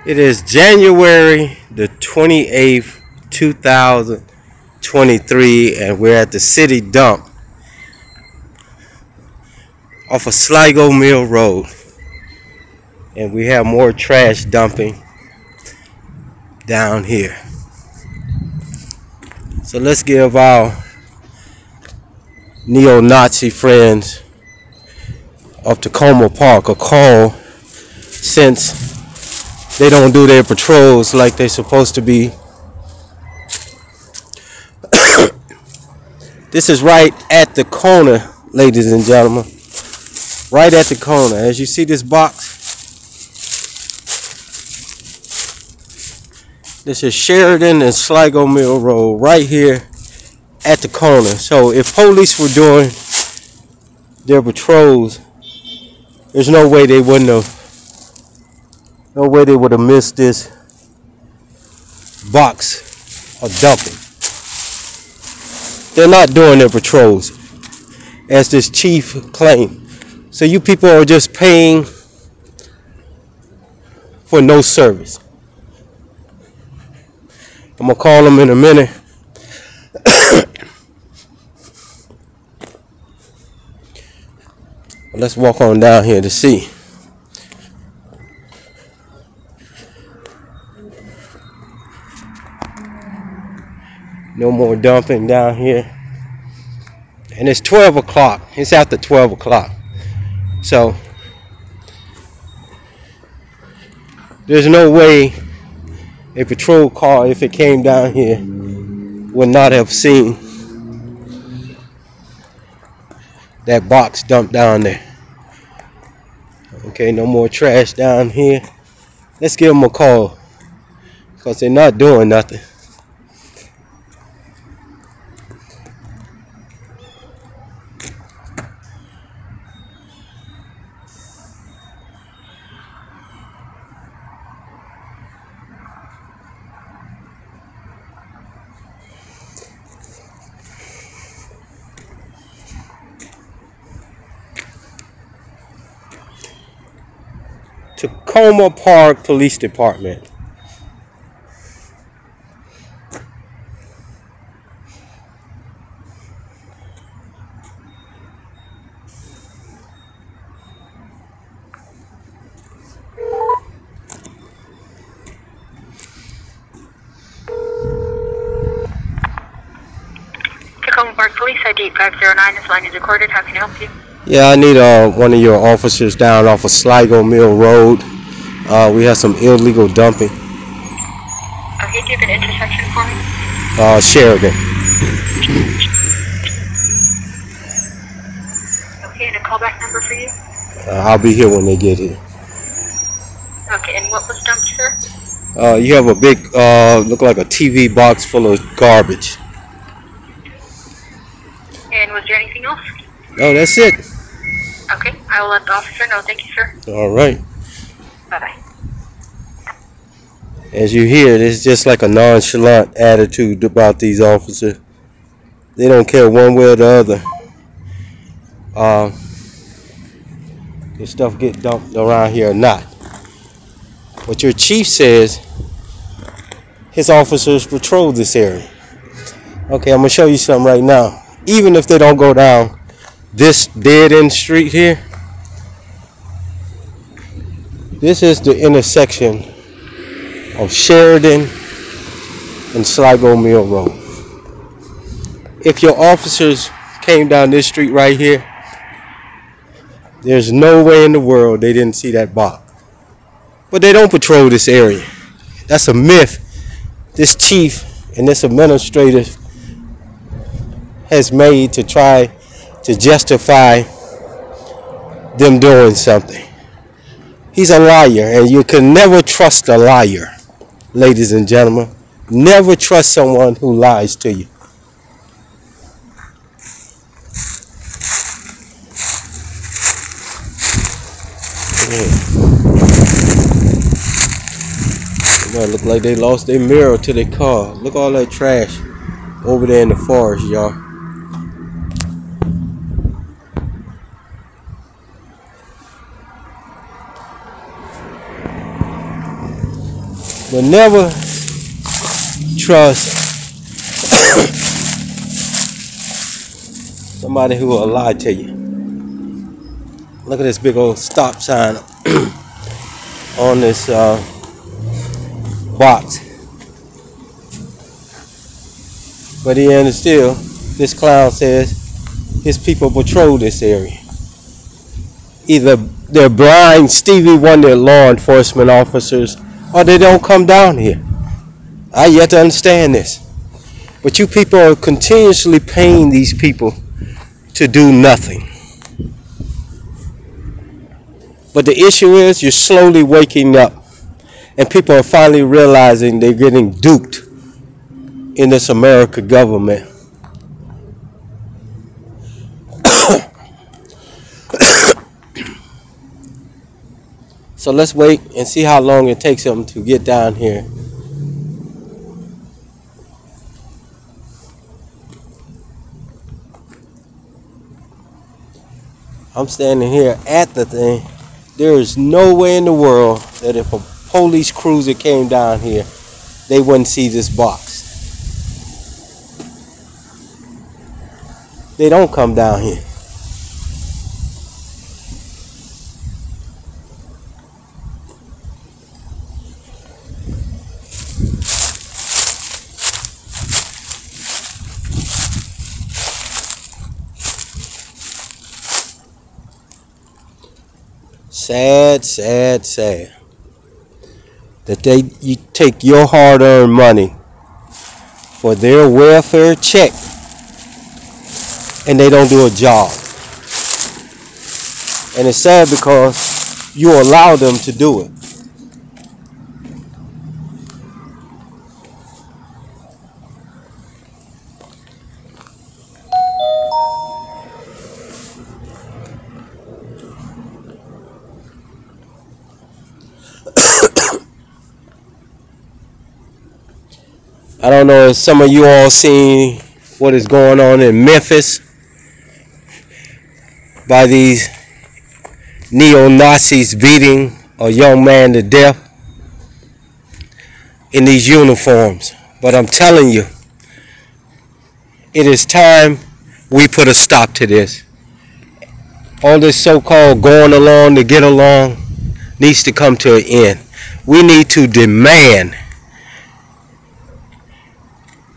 It is January the 28th, 2023, and we're at the city dump off of Sligo Mill Road. And we have more trash dumping down here. So let's give our neo-Nazi friends of Tacoma Park a call, since they don't do their patrols like they're supposed to be. This is right at the corner, ladies and gentlemen. Right at the corner. As you see this box, this is Sheridan and Sligo Mill Road, right here at the corner. So if police were doing their patrols, there's no way they would have missed this box of dumping. They're not doing their patrols, as this chief claimed. So you people are just paying for no service. I'm gonna call them in a minute. Let's walk on down here to see. No more dumping down here. And it's 12 o'clock. It's after 12 o'clock. So there's no way a patrol car, if it came down here, would not have seen that box dumped down there. Okay, no more trash down here. Let's give them a call, because they're not doing nothing. Tacoma Park Police Department. Tacoma Park Police ID 509. This line is recorded. How can I help you? Yeah, I need one of your officers down off of Sligo Mill Road. We have some illegal dumping. Okay, do you have an intersection for me? Sheridan. Okay, and a callback number for you? I'll be here when they get here. Okay, and what was dumped, sir? You have a big, look like a TV box full of garbage. And was there anything else? No, that's it. Okay, I will let the officer know. Thank you, sir. All right. Bye-bye. As you hear, it's just like a nonchalant attitude about these officers. They don't care one way or the other. This stuff get dumped around here or not. But your chief says his officers patrol this area. Okay, I'm going to show you something right now. Even if they don't go down this dead-end street here, this is the intersection of Sheridan and Sligo Mill Road. If your officers came down this street right here, there's no way in the world they didn't see that box. But they don't patrol this area. That's a myth this chief and this administrator has made to try to justify them doing something. He's a liar, and you can never trust a liar, ladies and gentlemen. Never trust someone who lies to you. It look like they lost their mirror to their car. Look all that trash over there in the forest, y'all. But never trust somebody who will lie to you. Look at this big old stop sign on this box. But even still, this clown says his people patrol this area. Either they're blind Stevie Wonder law enforcement officers, or they don't come down here. I yet to understand this. But you people are continuously paying these people to do nothing. But the issue is you're slowly waking up, and people are finally realizing they're getting duped in this American government. So let's wait and see how long it takes them to get down here. I'm standing here at the thing. There is no way in the world that if a police cruiser came down here, they wouldn't see this box. They don't come down here. Sad, sad, sad that you take your hard-earned money for their welfare check and they don't do a job. And it's sad because you allow them to do it. I don't know if some of you all seen what is going on in Memphis by these neo-Nazis beating a young man to death in these uniforms. But I'm telling you, it is time we put a stop to this. All this so-called going along to get along needs to come to an end. We need to demand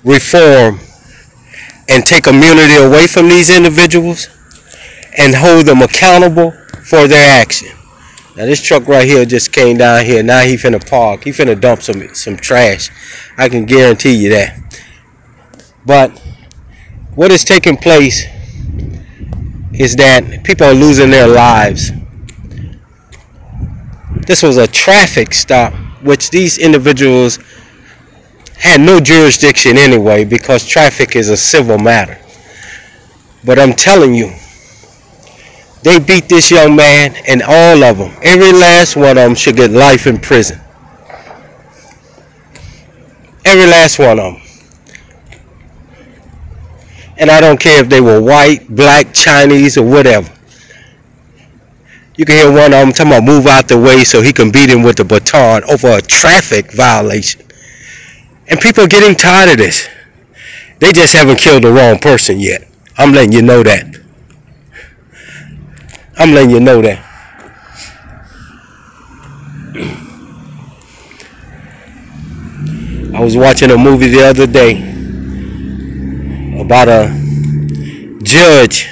reform and take immunity away from these individuals and hold them accountable for their action. Now this truck right here just came down here. Now he finna park. He finna dump some trash. I can guarantee you that. But what is taking place is that people are losing their lives. This was a traffic stop, which these individuals had no jurisdiction anyway, because traffic is a civil matter. But I'm telling you, they beat this young man, and all of them, every last one of them, should get life in prison. Every last one of them. And I don't care if they were white, black, Chinese, or whatever. You can hear one of them talking about move out the way so he can beat him with a baton over a traffic violation. And people are getting tired of this. They just haven't killed the wrong person yet. I'm letting you know that. I'm letting you know that. I was watching a movie the other day about a judge.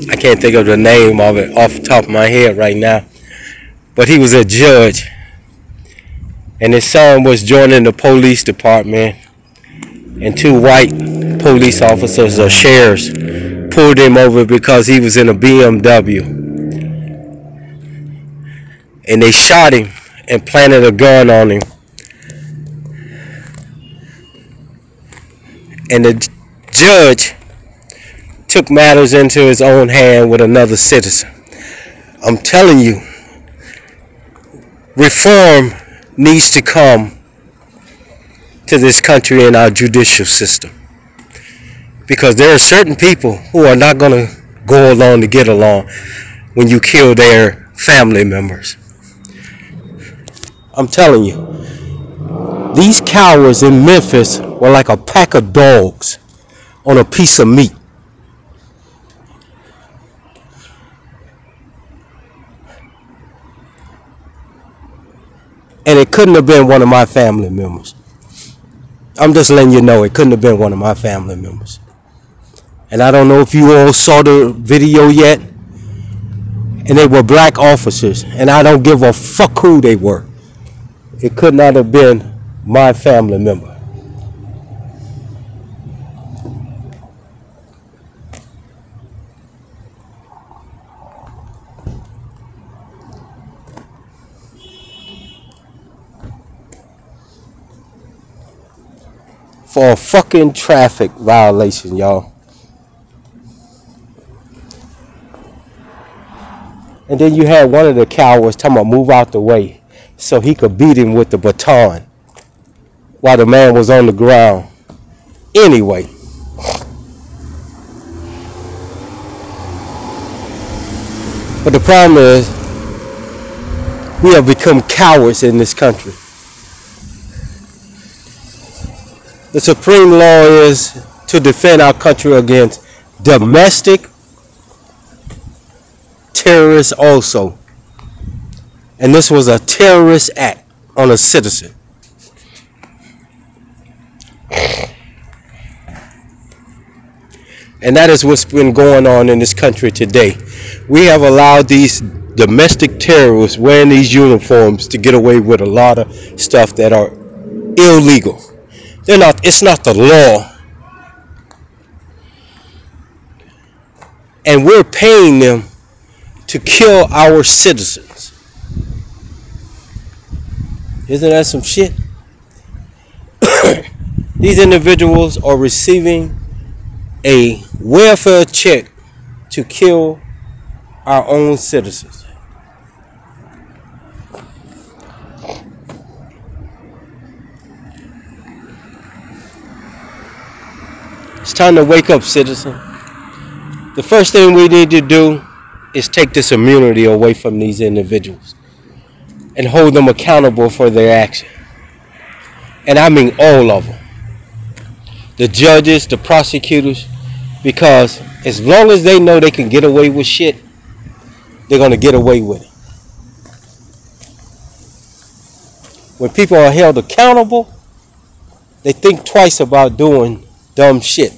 I can't think of the name of it off the top of my head right now. But he was a judge. And his son was joining the police department, and two white police officers or sheriffs pulled him over because he was in a BMW. And they shot him and planted a gun on him. And the judge took matters into his own hand with another citizen. I'm telling you, reform needs to come to this country in our judicial system, because there are certain people who are not going to go along to get along when you kill their family members. I'm telling you. These cowards in Memphis were like a pack of dogs on a piece of meat. And it couldn't have been one of my family members. I'm just letting you know it couldn't have been one of my family members. And I don't know if you all saw the video yet. And they were black officers. And I don't give a fuck who they were. It could not have been my family member. For a fucking traffic violation, y'all. And then you had one of the cowards talking about move out the way so he could beat him with the baton while the man was on the ground. Anyway. But the problem is we have become cowards in this country. The supreme law is to defend our country against domestic terrorists also. And this was a terrorist act on a citizen. And that is what's been going on in this country today. We have allowed these domestic terrorists wearing these uniforms to get away with a lot of stuff that are illegal. It's not the law. And we're paying them to kill our citizens. Isn't that some shit? These individuals are receiving a welfare check to kill our own citizens. It's time to wake up, citizen. The first thing we need to do is take this immunity away from these individuals and hold them accountable for their action. And I mean all of them. The judges, the prosecutors, because as long as they know they can get away with shit, they're going to get away with it. When people are held accountable, they think twice about doing dumb shit.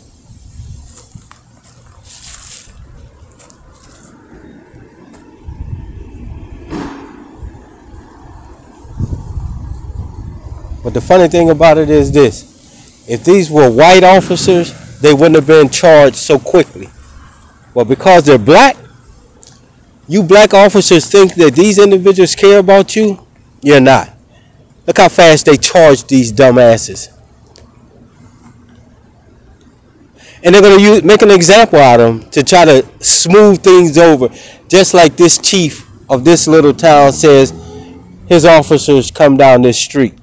But the funny thing about it is this. If these were white officers, they wouldn't have been charged so quickly. But because they're black, you black officers think that these individuals care about you? You're not. Look how fast they charge these dumbasses. And they're going to make an example out of them to try to smooth things over. Just like this chief of this little town says his officers come down this street.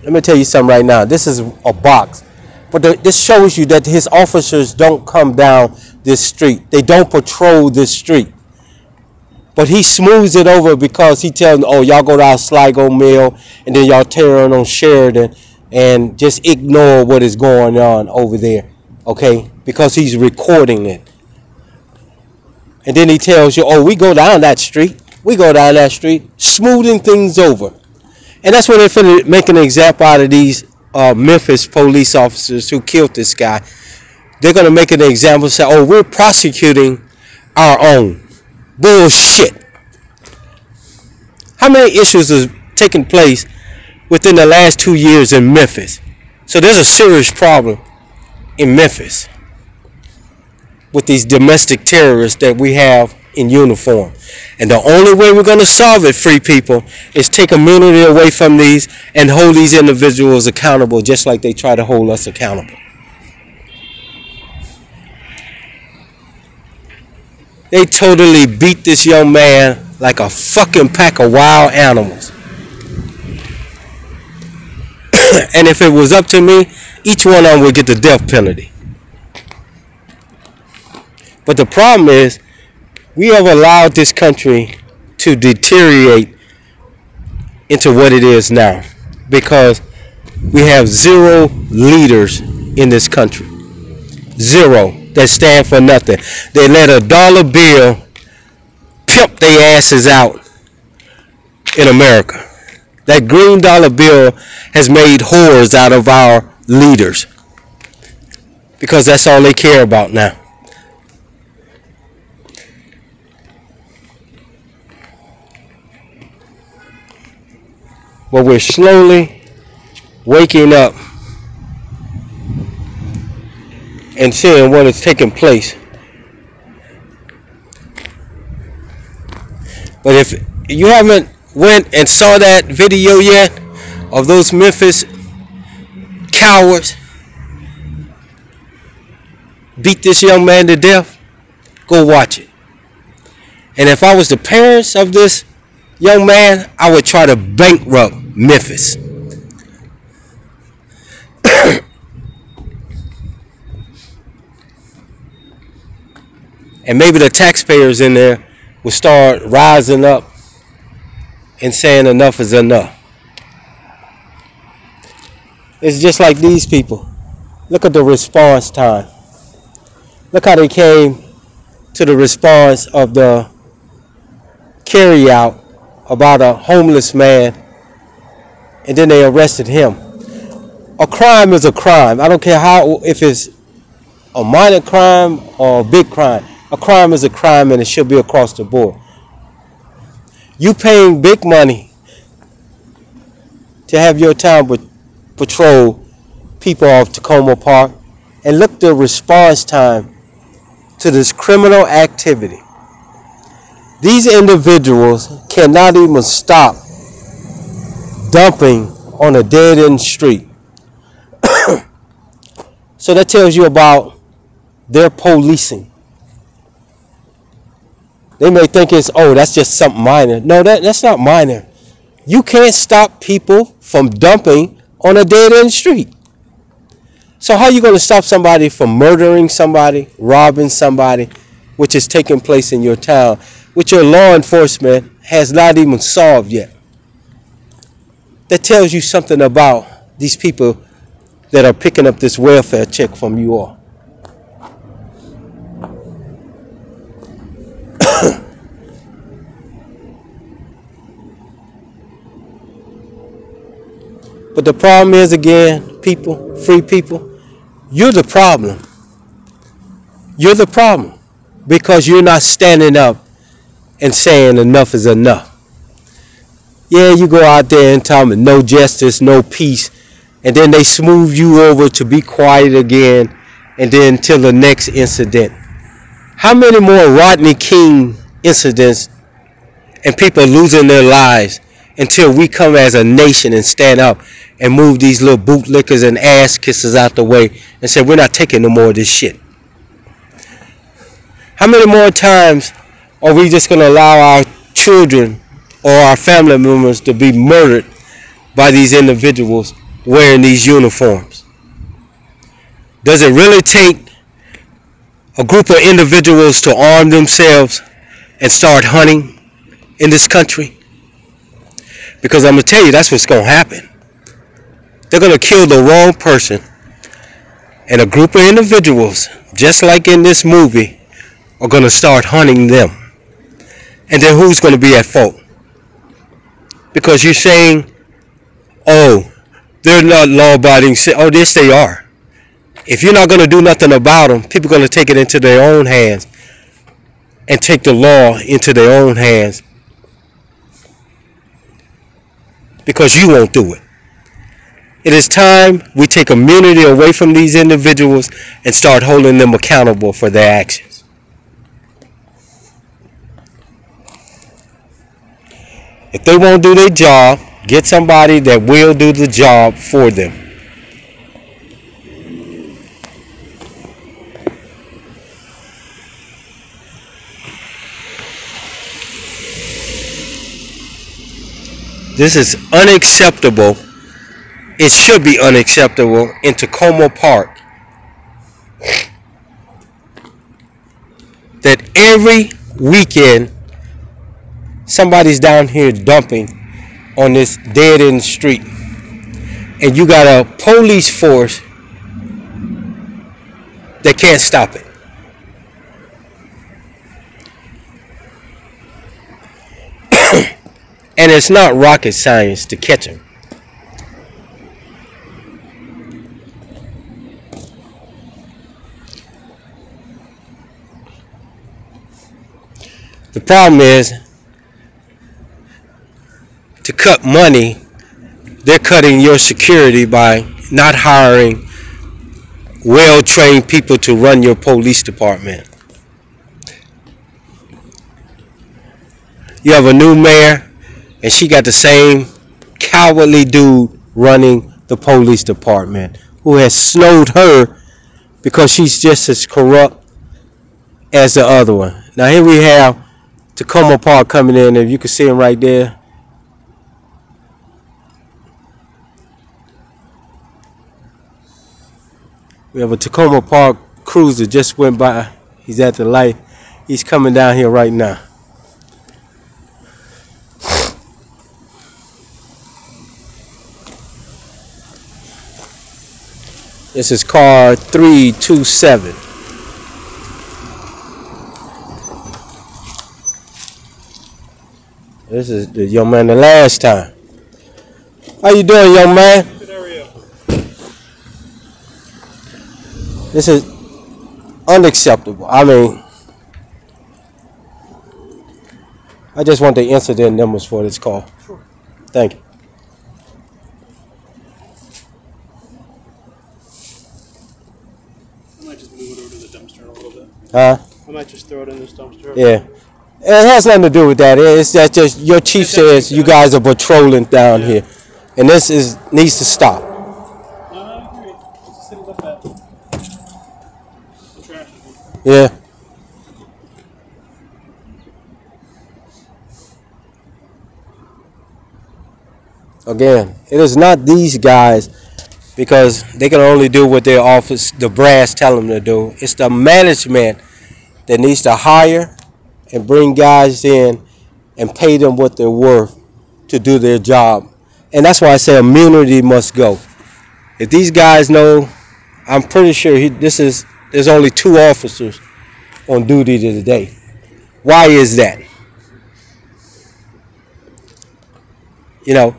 Let me tell you something right now. This is a box. But this shows you that his officers don't come down this street. They don't patrol this street. But he smooths it over because he tells them, oh, y'all go down Sligo Mill and then y'all turn on Sheridan and just ignore what is going on over there. Okay? Because he's recording it. And then he tells you, oh, we go down that street. We go down that street, smoothing things over. And that's when they're finna make an example out of these Memphis police officers who killed this guy. They're going to make an example and say, oh, we're prosecuting our own. Bullshit. How many issues have taken place within the last 2 years in Memphis? So there's a serious problem in Memphis with these domestic terrorists that we have in uniform. And the only way we're going to solve it, free people, is take immunity away from these and hold these individuals accountable just like they try to hold us accountable. They totally beat this young man like a fucking pack of wild animals. And if it was up to me, each one of them would get the death penalty. But the problem is, We have allowed this country to deteriorate into what it is now because we have zero leaders in this country. Zero that stand for nothing. They let a dollar bill pimp their asses out in America. That green dollar bill has made whores out of our leaders because that's all they care about now. But we're slowly waking up and seeing what is taking place. But if you haven't went and saw that video yet of those Memphis cowards beat this young man to death, go watch it. And if I was the parents of this young man, I would try to bankrupt Memphis. And maybe the taxpayers in there will start rising up and saying enough is enough. It's just like these people. Look at the response time. Look how they came to the response of the carry-out about a homeless man, and then they arrested him. A crime is a crime. I don't care if it's a minor crime or a big crime. A crime is a crime, and it should be across the board. You paying big money to have your town patrol people off Tacoma Park, and look the response time to this criminal activity. These individuals cannot even stop dumping on a dead-end street. So that tells you about their policing. They may think it's, oh, that's just something minor. No, that's not minor. You can't stop people from dumping on a dead-end street. So how are you going to stop somebody from murdering somebody, robbing somebody, which is taking place in your town, which your law enforcement has not even solved yet? That tells you something about these people that are picking up this welfare check from you all. But the problem is, again, people, free people, you're the problem. You're the problem because you're not standing up and saying enough is enough. Yeah, you go out there and tell them no justice, no peace, and then they smooth you over to be quiet again, and then till the next incident. How many more Rodney King incidents and people losing their lives until we come as a nation and stand up and move these little bootlickers and ass kissers out the way and say we're not taking no more of this shit? How many more times are we just going to allow our children or our family members to be murdered by these individuals wearing these uniforms? Does it really take a group of individuals to arm themselves and start hunting in this country? Because I'm going to tell you, that's what's going to happen. They're going to kill the wrong person, and a group of individuals, just like in this movie, are going to start hunting them. And then who's going to be at fault? Because you're saying, oh, they're not law-abiding. Oh, yes, they are. If you're not going to do nothing about them, people are going to take it into their own hands and take the law into their own hands because you won't do it. It is time we take immunity away from these individuals and start holding them accountable for their actions. If they won't do their job, get somebody that will do the job for them. This is unacceptable. It should be unacceptable in Tacoma Park that every weekend, somebody's down here dumping on this dead-end street, and you got a police force that can't stop it. And it's not rocket science to catch them. The problem is, to cut money, they're cutting your security by not hiring well-trained people to run your police department. You have a new mayor, and she got the same cowardly dude running the police department who has snowed her because she's just as corrupt as the other one. Now here we have Tacoma Park coming in, if you can see him right there. We have a Tacoma Park cruiser just went by. He's at the light. He's coming down here right now. This is car 327. This is the young man the last time. How you doing, young man? Good, how are you? This is unacceptable. I mean, I just want the incident numbers for this call. Sure. Thank you. I might just move it over to the dumpster a little bit. Huh? I might just throw it in this dumpster. Yeah. It has nothing to do with that. It's that just your chief says you guys are patrolling down here, and this needs to stop. No, I agree. It's a city look at the trash. Yeah. Again, it is not these guys because they can only do what their office, the brass, tell them to do. It's the management that needs to hire and bring guys in and pay them what they're worth to do their job. And that's why I say immunity must go. If these guys know, I'm pretty sure there's only 2 officers on duty today. Why is that? You know,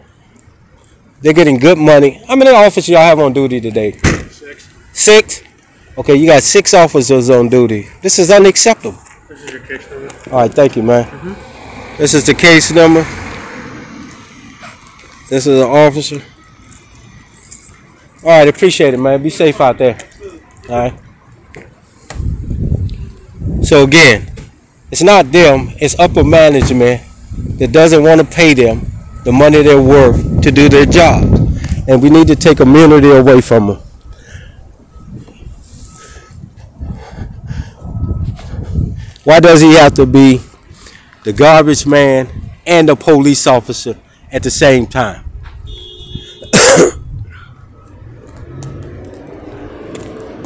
they're getting good money. How many officers y'all have on duty today? 6. 6? Okay, you got 6 officers on duty. This is unacceptable. This is your case number. All right, thank you, man. This is the case number. This is an officer. All right, appreciate it, man. Be safe out there. All right. So again, it's not them. It's upper management that doesn't want to pay them the money they're worth to do their job. And we need to take immunity away from them. Why does he have to be the garbage man and the police officer at the same time?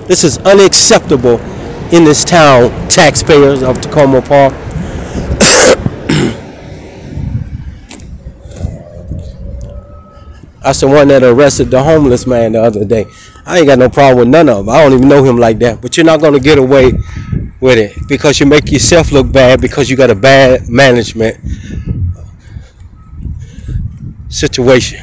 This is unacceptable in this town, taxpayers of Tacoma Park. That's the one that arrested the homeless man the other day. I ain't got no problem with none of them. I don't even know him like that. But you're not going to get away with it because you make yourself look bad because you got a bad management situation.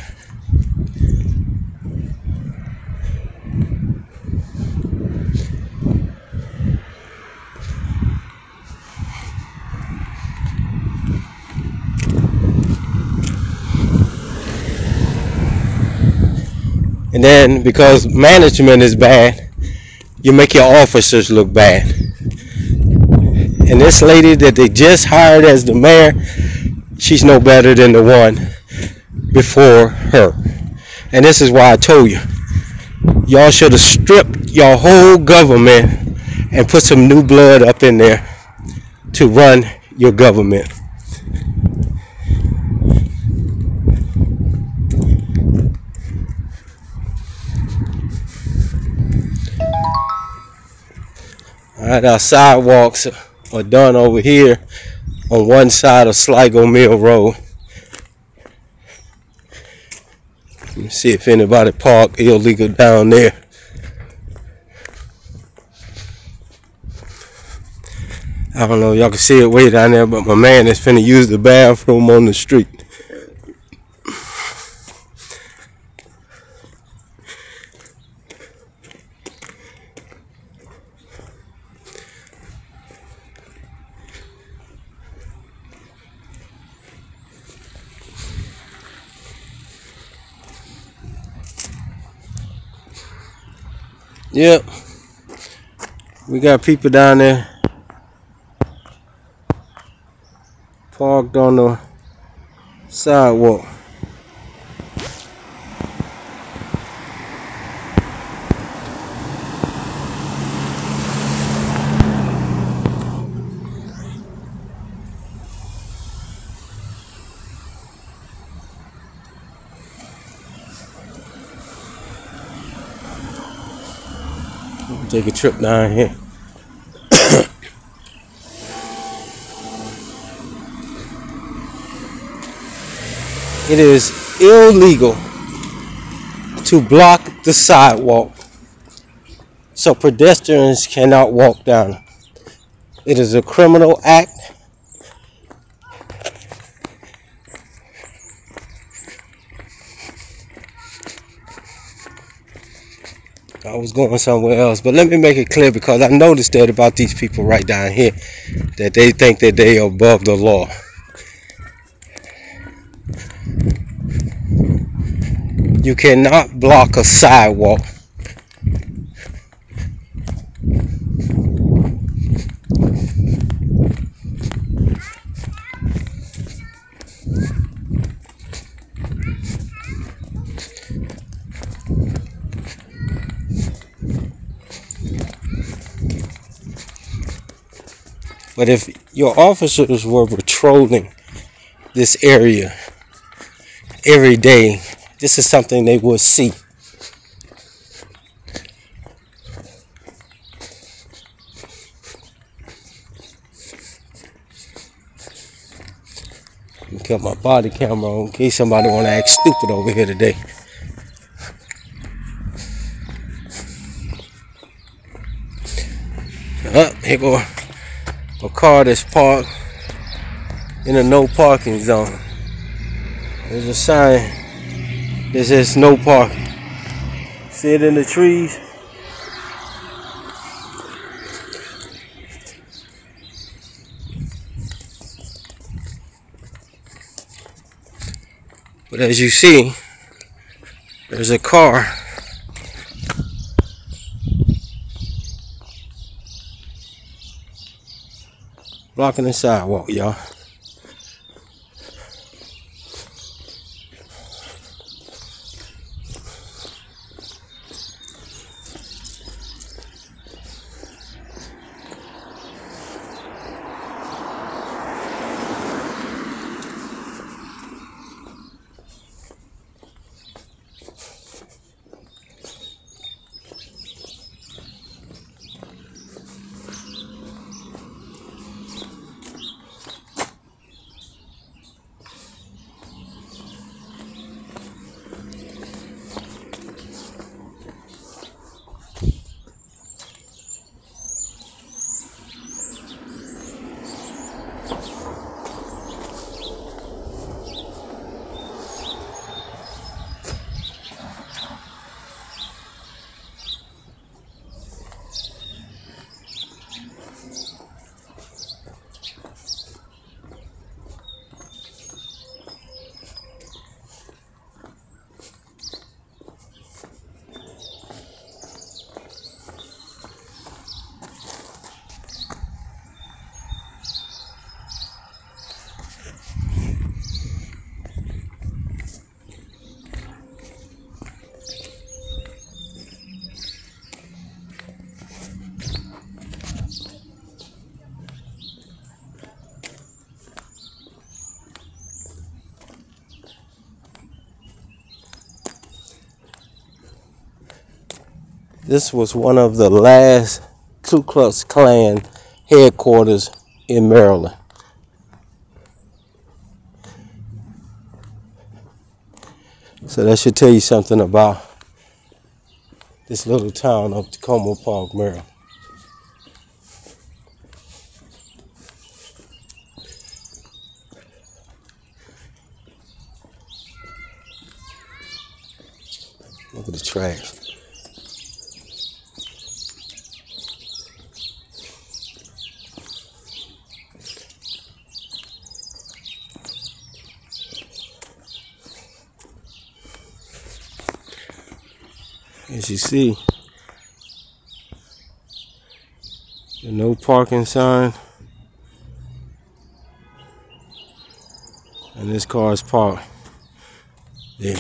And then because management is bad, you make your officers look bad. And this lady that they just hired as the mayor, she's no better than the one before her. And this is why I told you, y'all should have stripped your whole government and put some new blood up in there to run your government. All right, our sidewalks or done over here on one side of Sligo Mill Road. Let me see if anybody parked illegal down there. I don't know if y'all can see it way down there, but my man is finna use the bathroom on the street. Yep, we got people down there parked on the sidewalk. Take a trip down here. It is illegal to block the sidewalk so pedestrians cannot walk down it. It is a criminal act. I was going somewhere else, but let me make it clear, because I noticed that about these people right down here, that they think that they are above the law. You cannot block a sidewalk. But if your officers were patrolling this area every day, this is something they would see. Let me cut my body camera on in case somebody want to act stupid over here today. Here go a car that's parked in a no parking zone. There's a sign that says no parking. See it in the trees? But as you see, there's a car blocking the sidewalk, y'all. This was one of the last Ku Klux Klan headquarters in Maryland. So that should tell you something about this little town of Tacoma Park, Maryland. Look at the trash. As you see, the no parking sign, and this car is parked there.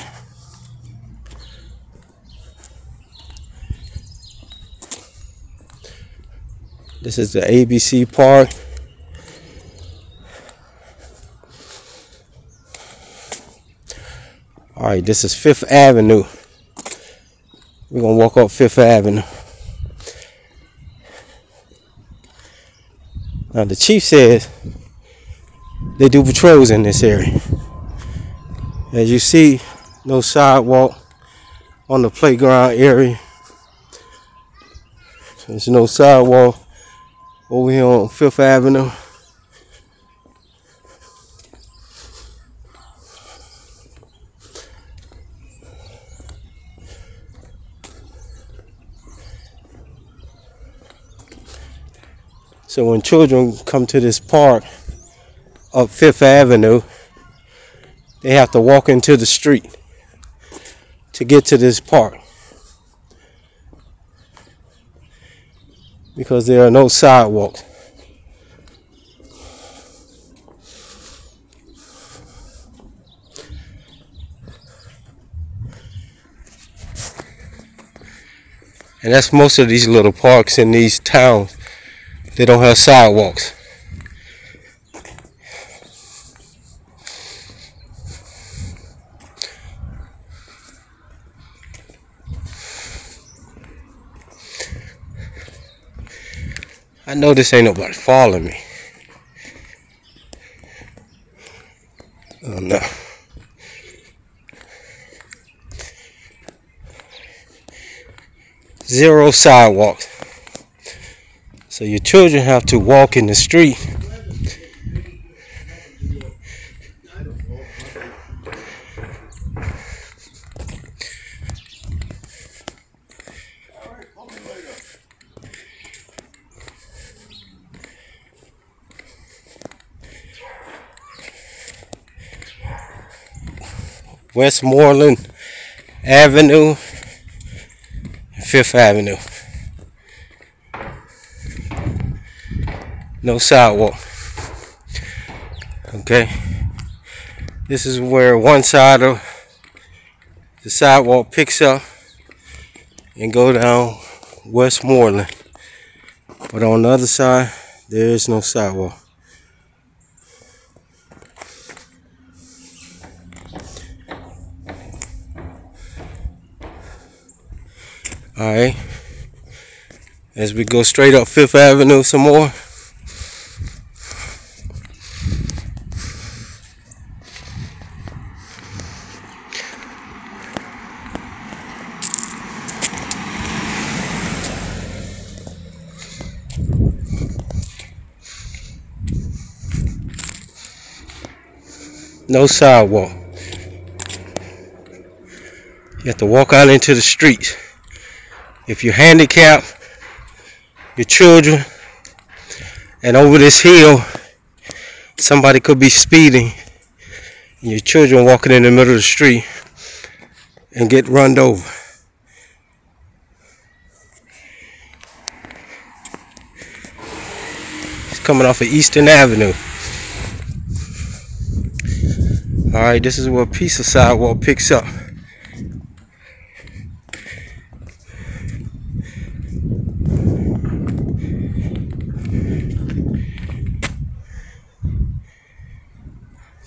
This is the ABC Park. All right, this is Fifth Avenue. We're gonna walk up Fifth Avenue. Now the chief says they do patrols in this area. As you see, no sidewalk on the playground area. There's no sidewalk over here on Fifth Avenue. So when children come to this park up Fifth Avenue, they have to walk into the street to get to this park, because there are no sidewalks. And that's most of these little parks in these towns. They don't have sidewalks. I know this ain't nobody following me. Oh no. Zero sidewalks. So your children have to walk in the street. Westmoreland Avenue, Fifth Avenue. No sidewalk. Okay. This is where one side of the sidewalk picks up and go down Westmoreland. But on the other side, there is no sidewalk. Alright. As we go straight up Fifth Avenue some more. No sidewalk. You have to walk out into the streets. If you're handicapped, your children, and over this hill, somebody could be speeding, and your children walking in the middle of the street and get run over. It's coming off of Eastern Avenue. Alright, this is where a piece of sidewalk picks up.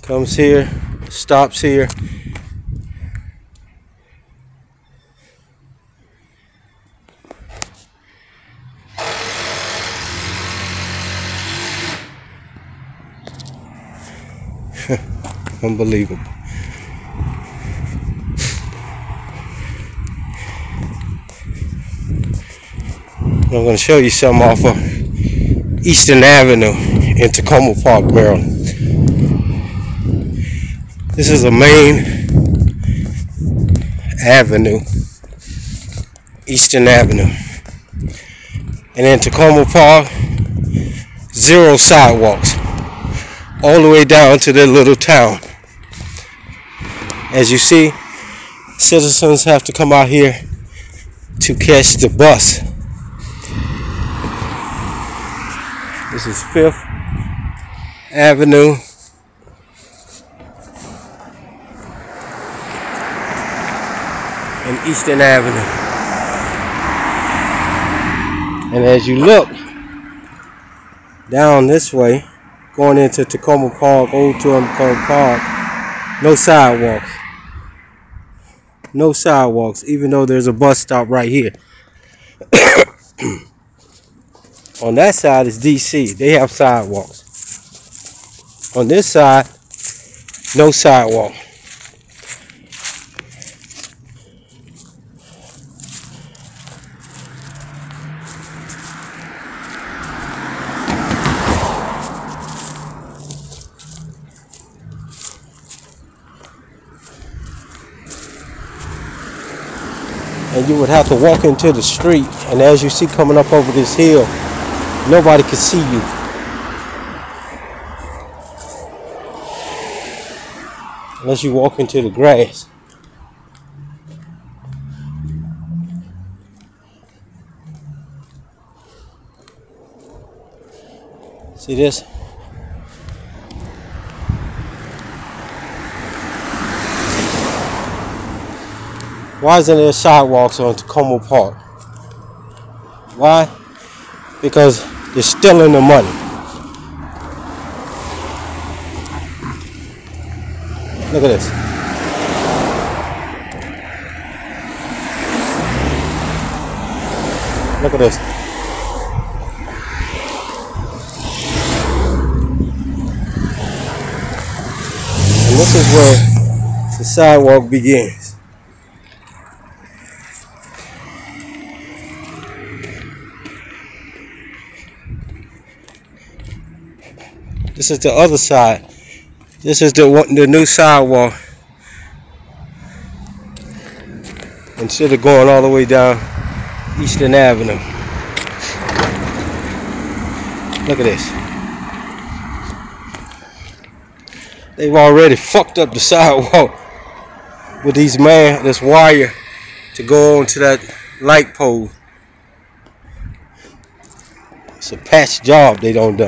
Comes here, stops here. Unbelievable. I'm going to show you something off of Eastern Avenue in Tacoma Park, Maryland. This is a main avenue, Eastern Avenue. And in Tacoma Park, 0 sidewalks, all the way down to their little town. As you see, citizens have to come out here to catch the bus. This is 5th Avenue. And Eastern Avenue. And as you look down this way, going into Tacoma Park, Old Tacoma Park, no sidewalks. No sidewalks, even though there's a bus stop right here. On that side is DC. They have sidewalks. On this side, no sidewalk. And you would have to walk into the street, and as you see coming up over this hill, nobody could see you. Unless you walk into the grass. See this? Why isn't there sidewalks on Tacoma Park? Why? Because they're stealing the money. Look at this. Look at this. And this is where the sidewalk begins. This is the other side. This is the new sidewalk. Instead of going all the way down Eastern Avenue. Look at this. They've already fucked up the sidewalk with this wire to go on to that light pole. It's a patch job they done.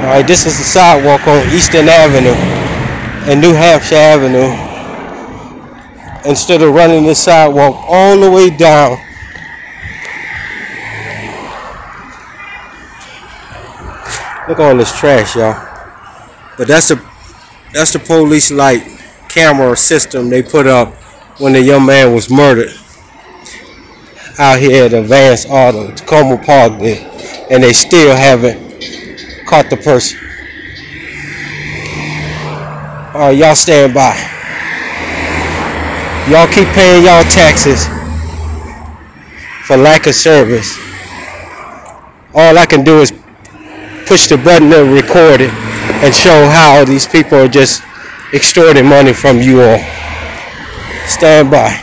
Alright, this is the sidewalk on Eastern Avenue and New Hampshire Avenue. Instead of running this sidewalk all the way down, look at all this trash, y'all. But that's the police light camera system they put up when the young man was murdered out here at Advance Auto, Tacoma Park there, and they still haven't caught the person. Alright, y'all stand by. Y'all keep paying y'all taxes for lack of service. All I can do is push the button and record it and show how these people are just extorting money from you all. Stand by.